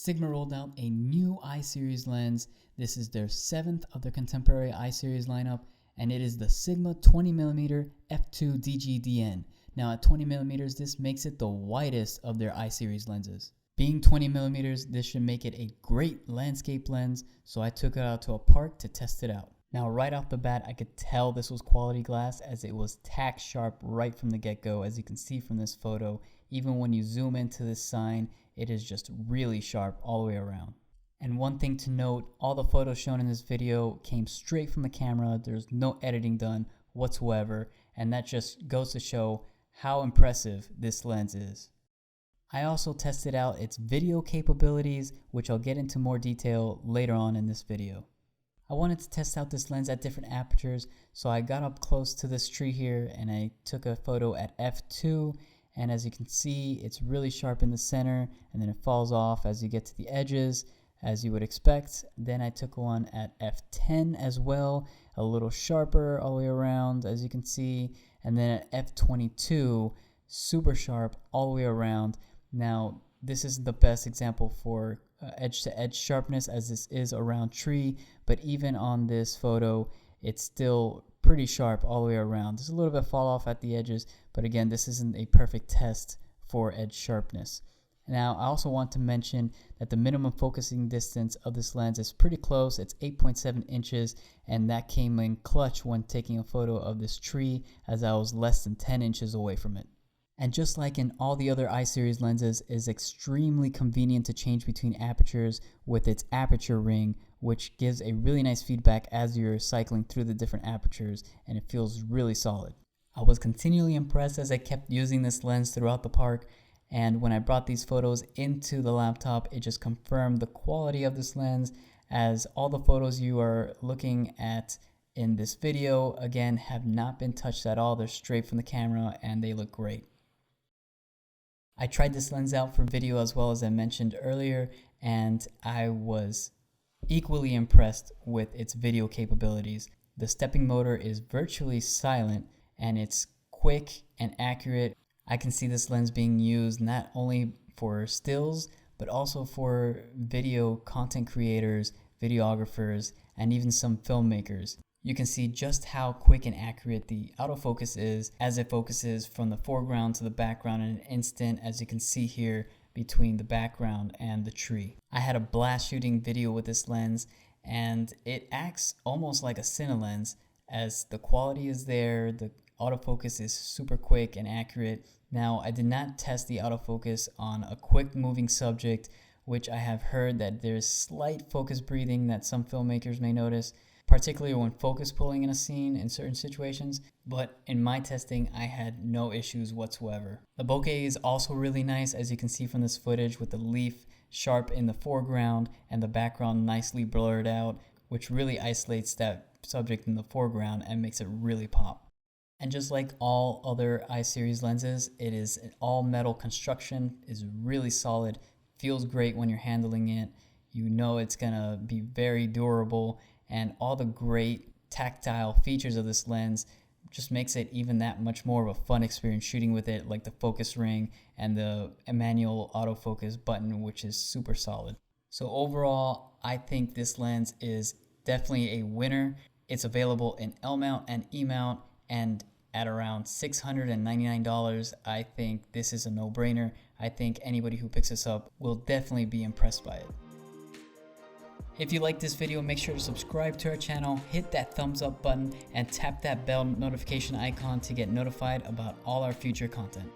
Sigma rolled out a new I-series lens. This is their 7th of their contemporary I-series lineup, and it is the Sigma 20mm f2 DGDN. Now at 20mm, this makes it the widest of their I-series lenses. Being 20mm, this should make it a great landscape lens, so I took it out to a park to test it out. Now right off the bat, I could tell this was quality glass as it was tack sharp right from the get-go. As you can see from this photo, even when you zoom into this sign, it is just really sharp all the way around. And one thing to note, all the photos shown in this video came straight from the camera. There's no editing done whatsoever, and that just goes to show how impressive this lens is. I also tested out its video capabilities, which I'll get into more detail later on in this video. I wanted to test out this lens at different apertures, so I got up close to this tree here and I took a photo at f2, and as you can see, it's really sharp in the center and then it falls off as you get to the edges, as you would expect. Then I took one at f10 as well, a little sharper all the way around as you can see, and then at f22, super sharp all the way around. Now this is the best example for edge-to-edge sharpness, as this is a round tree, but even on this photo it's still pretty sharp all the way around. There's a little bit fall off at the edges, but again, this isn't a perfect test for edge sharpness. Now I also want to mention that the minimum focusing distance of this lens is pretty close. It's 8.7 inches, and that came in clutch when taking a photo of this tree, as I was less than 10 inches away from it. And just like in all the other I-series lenses, it is extremely convenient to change between apertures with its aperture ring, which gives a really nice feedback as you're cycling through the different apertures, and it feels really solid. I was continually impressed as I kept using this lens throughout the park, and when I brought these photos into the laptop, it just confirmed the quality of this lens, as all the photos you are looking at in this video, again, have not been touched at all. They're straight from the camera and they look great. I tried this lens out for video as well, as I mentioned earlier, and I was equally impressed with its video capabilities. The stepping motor is virtually silent and it's quick and accurate. I can see this lens being used not only for stills, but also for video content creators, videographers, and even some filmmakers. You can see just how quick and accurate the autofocus is, as it focuses from the foreground to the background in an instant, as you can see here between the background and the tree. I had a blast shooting video with this lens, and it acts almost like a cine lens, as the quality is there, the autofocus is super quick and accurate. Now, I did not test the autofocus on a quick moving subject, which I have heard that there's slight focus breathing that some filmmakers may notice, particularly when focus pulling in a scene in certain situations, but in my testing, I had no issues whatsoever. The bokeh is also really nice, as you can see from this footage, with the leaf sharp in the foreground and the background nicely blurred out, which really isolates that subject in the foreground and makes it really pop. And just like all other I-series lenses, it is an all metal construction, is really solid, feels great when you're handling it. You know it's gonna be very durable, and all the great tactile features of this lens just makes it even that much more of a fun experience shooting with it, like the focus ring and the manual autofocus button, which is super solid. So overall, I think this lens is definitely a winner. It's available in L mount and E mount, and at around $699, I think this is a no-brainer. I think anybody who picks this up will definitely be impressed by it. If you like this video, make sure to subscribe to our channel, hit that thumbs up button, and tap that bell notification icon to get notified about all our future content.